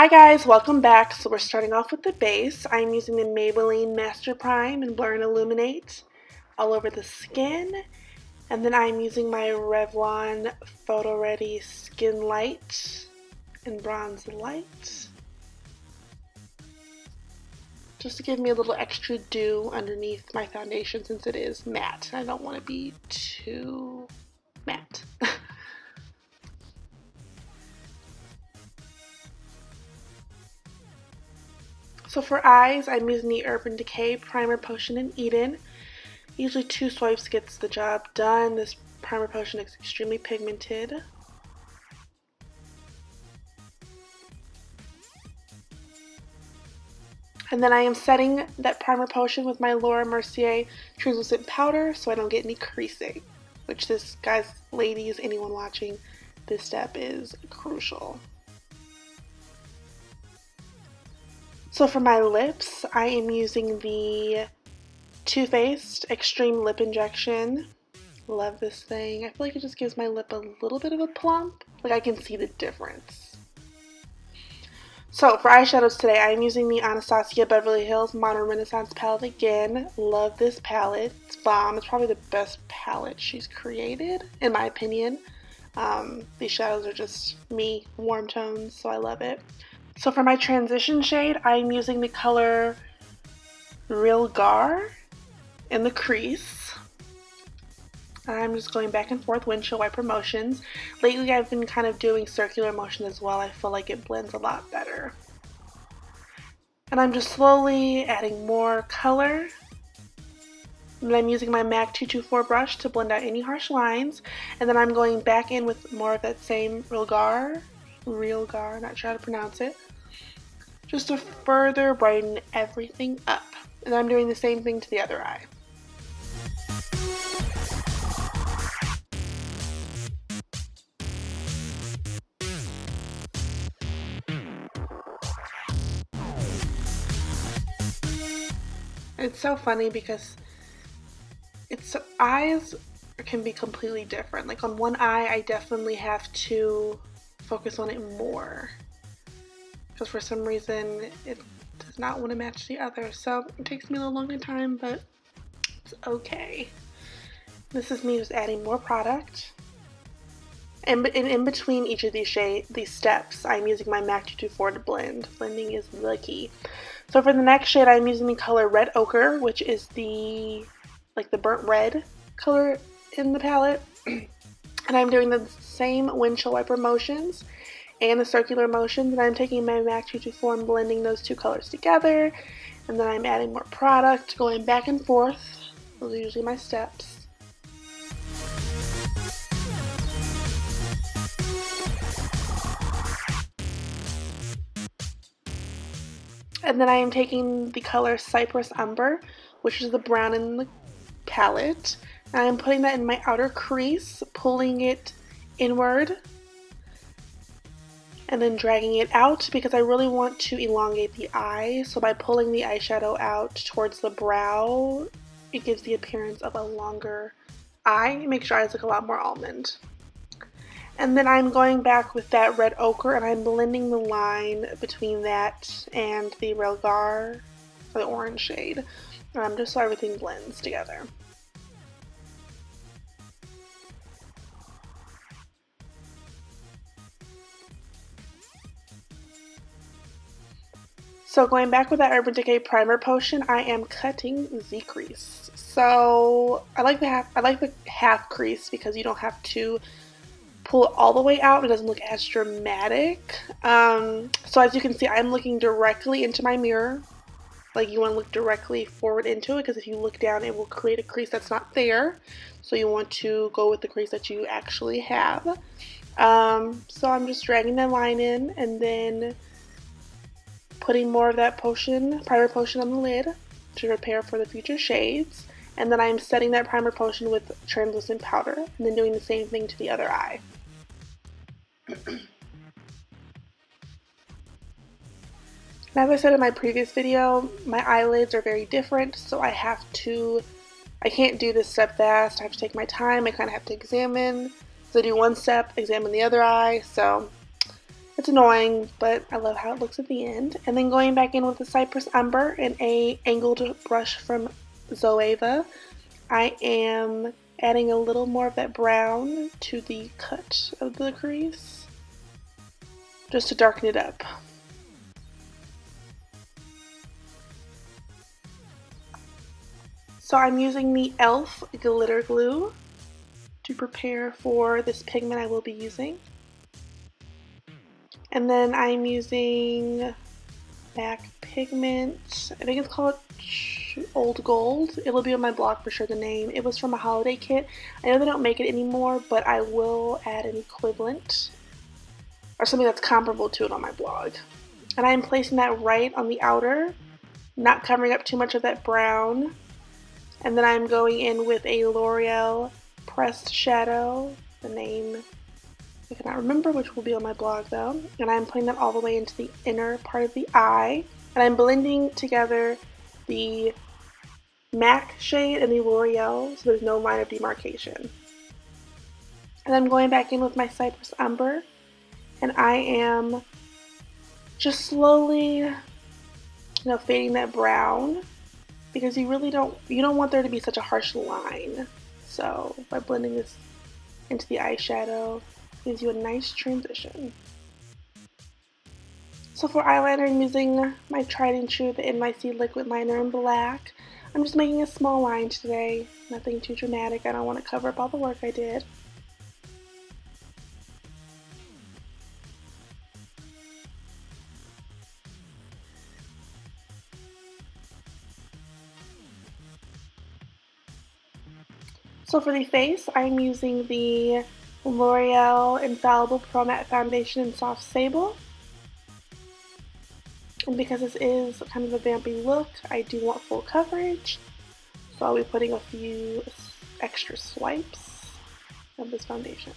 Hi guys, welcome back. So we're starting off with the base. I'm using the Maybelline Master Prime and Blur and Illuminate all over the skin. And then I'm using my Revlon Photo Ready Skin Light and Bronze Light, just to give me a little extra dew underneath my foundation since it is matte. I don't want to be too matte. So for eyes, I'm using the Urban Decay Primer Potion in Eden. Usually 2 swipes gets the job done. This primer potion is extremely pigmented. And then I am setting that primer potion with my Laura Mercier translucent powder so I don't get any creasing. Which this, guys, ladies, anyone watching, this step is crucial. So for my lips, I am using the Too Faced Extreme Lip Injection. Love this thing. I feel like it just gives my lip a little bit of a plump. Like I can see the difference. So for eyeshadows today, I'm using the Anastasia Beverly Hills Modern Renaissance palette again. Love this palette. It's bomb. It's probably the best palette she's created, in my opinion. These shadows are just me, warm tones, so I love it. So for my transition shade, I'm using the color Real Gar in the crease. I'm just going back and forth windshield wiper motions. Lately I've been kind of doing circular motion as well. I feel like it blends a lot better. And I'm just slowly adding more color. And I'm using my MAC 224 brush to blend out any harsh lines. And then I'm going back in with more of that same Real Gar, not sure how to pronounce it, just to further brighten everything up. And I'm doing the same thing to the other eye. It's so funny because eyes can be completely different. Like on one eye, I definitely have to focus on it more because for some reason it does not want to match the other. So it takes me a little longer time, but it's okay. This is me just adding more product. And in between each of these steps, I'm using my MAC 224 to blend. Blending is the key. So for the next shade, I'm using the color Red Ochre, which is the burnt red color in the palette. And I'm doing the same windshield wiper motions and the circular motions. And I'm taking my MAC 224 and blending those two colors together. And then I'm adding more product, going back and forth. Those are usually my steps. And then I am taking the color Cypress Umber, which is the brown in the palette. And I'm putting that in my outer crease, pulling it inward, and then dragging it out because I really want to elongate the eye. So by pulling the eyeshadow out towards the brow, it gives the appearance of a longer eye. It makes your eyes look a lot more almond. And then I'm going back with that Red Ochre and I'm blending the line between that and the Real Gar, the orange shade, just so everything blends together. So going back with that Urban Decay Primer Potion, I am cutting the crease. So I like the half crease because you don't have to pull it all the way out. It doesn't look as dramatic. So as you can see, I'm looking directly into my mirror. Like you want to look directly forward into it because if you look down, it will create a crease that's not there. So you want to go with the crease that you actually have. So I'm just dragging that line in and then putting more of that primer potion on the lid to prepare for the future shades. And then I'm setting that primer potion with translucent powder and then doing the same thing to the other eye. And as I said in my previous video, my eyelids are very different, so I can't do this step fast. I have to take my time. I kind of have to examine. So I do one step, examine the other eye. So It's annoying, but I love how it looks at the end. And then going back in with the Cypress Umber and a angled brush from Zoeva, I am adding a little more of that brown to the cut of the crease, just to darken it up. So I'm using the e.l.f. glitter glue to prepare for this pigment I will be using. And then I'm using MAC pigment. I think it's called Old Gold. It'll be on my blog for sure, the name. It was from a holiday kit. I know they don't make it anymore, but I will add an equivalent or something that's comparable to it on my blog. And I'm placing that right on the outer, not covering up too much of that brown. And then I'm going in with a L'Oreal pressed shadow, the name I cannot remember, which will be on my blog though. And I'm putting that all the way into the inner part of the eye. And I'm blending together the MAC shade and the L'Oreal so there's no line of demarcation. And I'm going back in with my Cypress Umber. And I am just slowly, fading that brown because you don't want there to be such a harsh line. So by blending this into the eyeshadow, gives you a nice transition. So for eyeliner, I'm using my tried and true, the NYC liquid liner in black. I'm just making a small line today, nothing too dramatic. I don't want to cover up all the work I did. So for the face, I'm using the L'Oreal Infallible Pro Matte Foundation in Soft Sable. And because this is kind of a vampy look, I do want full coverage. So I'll be putting a few extra swipes of this foundation.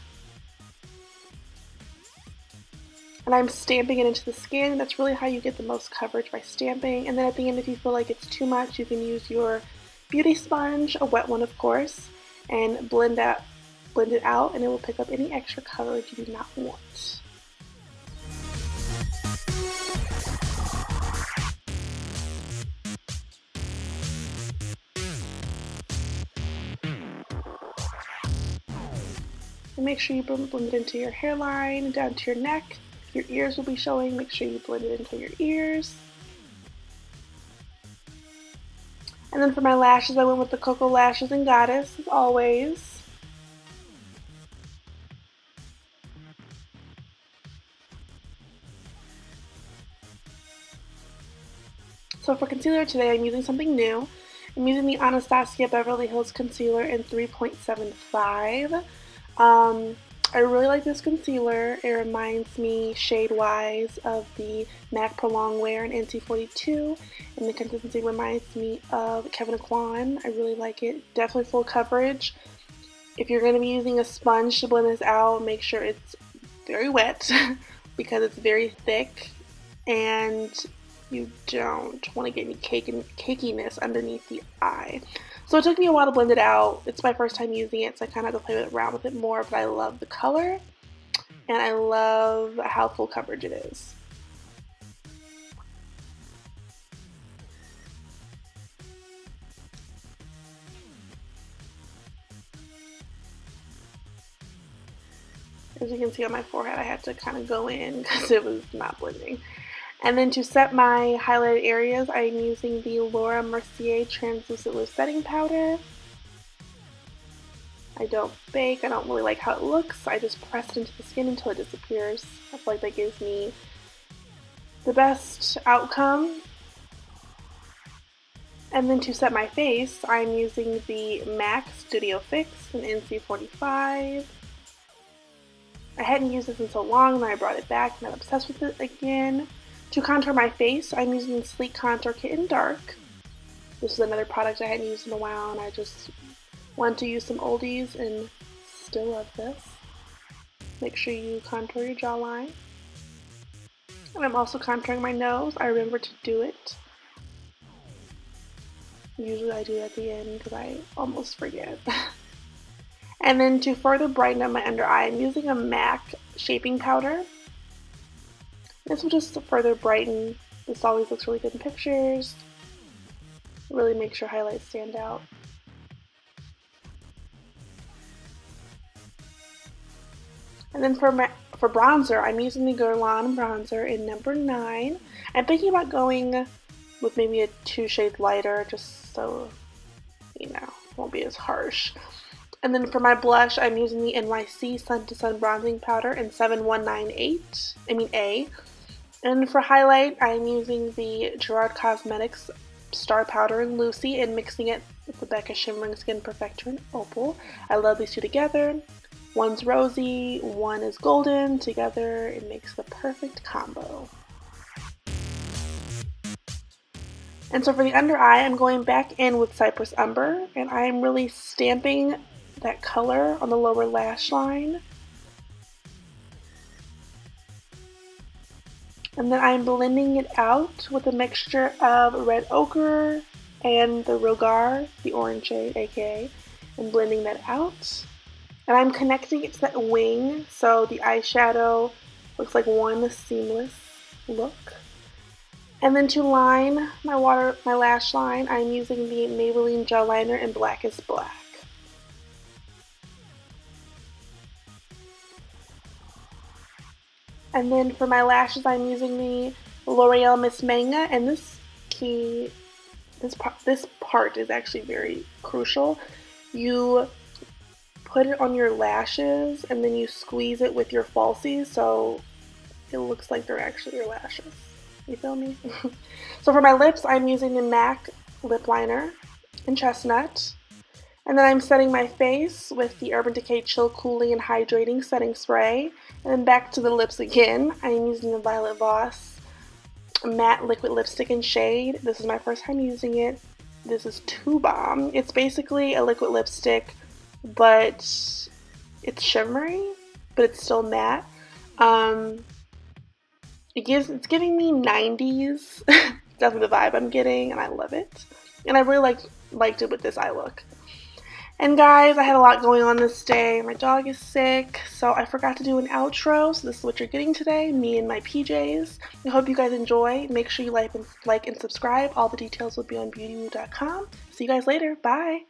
And I'm stamping it into the skin. That's really how you get the most coverage, by stamping. And then at the end, if you feel like it's too much, you can use your beauty sponge, a wet one of course, and blend it out, and it will pick up any extra coverage you do not want. And make sure you blend it into your hairline, down to your neck. If your ears will be showing, make sure you blend it into your ears. And then for my lashes, I went with the Cocoa Lashes and Goddess, as always. So for concealer today, I'm using something new. I'm using the Anastasia Beverly Hills Concealer in 3.75. I really like this concealer. It reminds me shade-wise of the MAC Pro Longwear in NC42, and the consistency reminds me of Kevyn Aucoin. I really like it. Definitely full coverage. If you're going to be using a sponge to blend this out, make sure it's very wet because it's very thick and you don't want to get any cakiness underneath the eye. So it took me a while to blend it out. It's my first time using it, so I kind of have to play around with it more, but I love the color and I love how full coverage it is. As you can see on my forehead, I had to kind of go in because it was not blending. And then to set my highlighted areas, I'm using the Laura Mercier Translucent Loose Setting Powder. I don't bake. I don't really like how it looks. I just press it into the skin until it disappears. I feel like that gives me the best outcome. And then to set my face, I'm using the MAC Studio Fix in NC45. I hadn't used this in so long, and I brought it back and I'm obsessed with it again. To contour my face, I'm using the Sleek Contour Kit in Dark. This is another product I hadn't used in a while, and I just want to use some oldies and still love this. Make sure you contour your jawline. And I'm also contouring my nose. I remember to do it. Usually I do it at the end because I almost forget. And then to further brighten up my under eye, I'm using a MAC shaping powder. This will just further brighten. This always looks really good in pictures. Really makes your highlights stand out. And then for bronzer, I'm using the Guerlain bronzer in number 9. I'm thinking about going with maybe a 2 shades lighter, just so, you know, it won't be as harsh. And then for my blush, I'm using the NYC Sun to Sun Bronzing Powder in 7198, A. And for highlight, I'm using the Gerard Cosmetics Star Powder in Lucy and mixing it with the Becca Shimmering Skin Perfector in Opal. I love these two together. One's rosy, one is golden. Together, it makes the perfect combo. And so for the under eye, I'm going back in with Cypress Umber, and I'm really stamping that color on the lower lash line. And then I'm blending it out with a mixture of red ochre and the Rogar, the orange shade, aka, and blending that out. And I'm connecting it to that wing, so the eyeshadow looks like one seamless look. And then to line my lash line, I'm using the Maybelline Gel Liner in Blackest Black. And then for my lashes, I'm using the L'Oreal Miss Manga, and this part is actually very crucial. You put it on your lashes and then you squeeze it with your falsies so it looks like they're actually your lashes. You feel me? So for my lips, I'm using the MAC lip liner in Chestnut. And then I'm setting my face with the Urban Decay Chill Cooling and Hydrating Setting Spray. And then back to the lips again. I'm using the Violet Voss Matte Liquid Lipstick in shade. This is my first time using it. This is too bomb. It's basically a liquid lipstick, but it's shimmery, but it's still matte. It's giving me 90s. Definitely the vibe I'm getting, and I love it. And I really liked it with this eye look. And guys, I had a lot going on this day. My dog is sick, so I forgot to do an outro. So this is what you're getting today, me in my PJs. I hope you guys enjoy. Make sure you like and subscribe. All the details will be on beautywoo.com. See you guys later. Bye.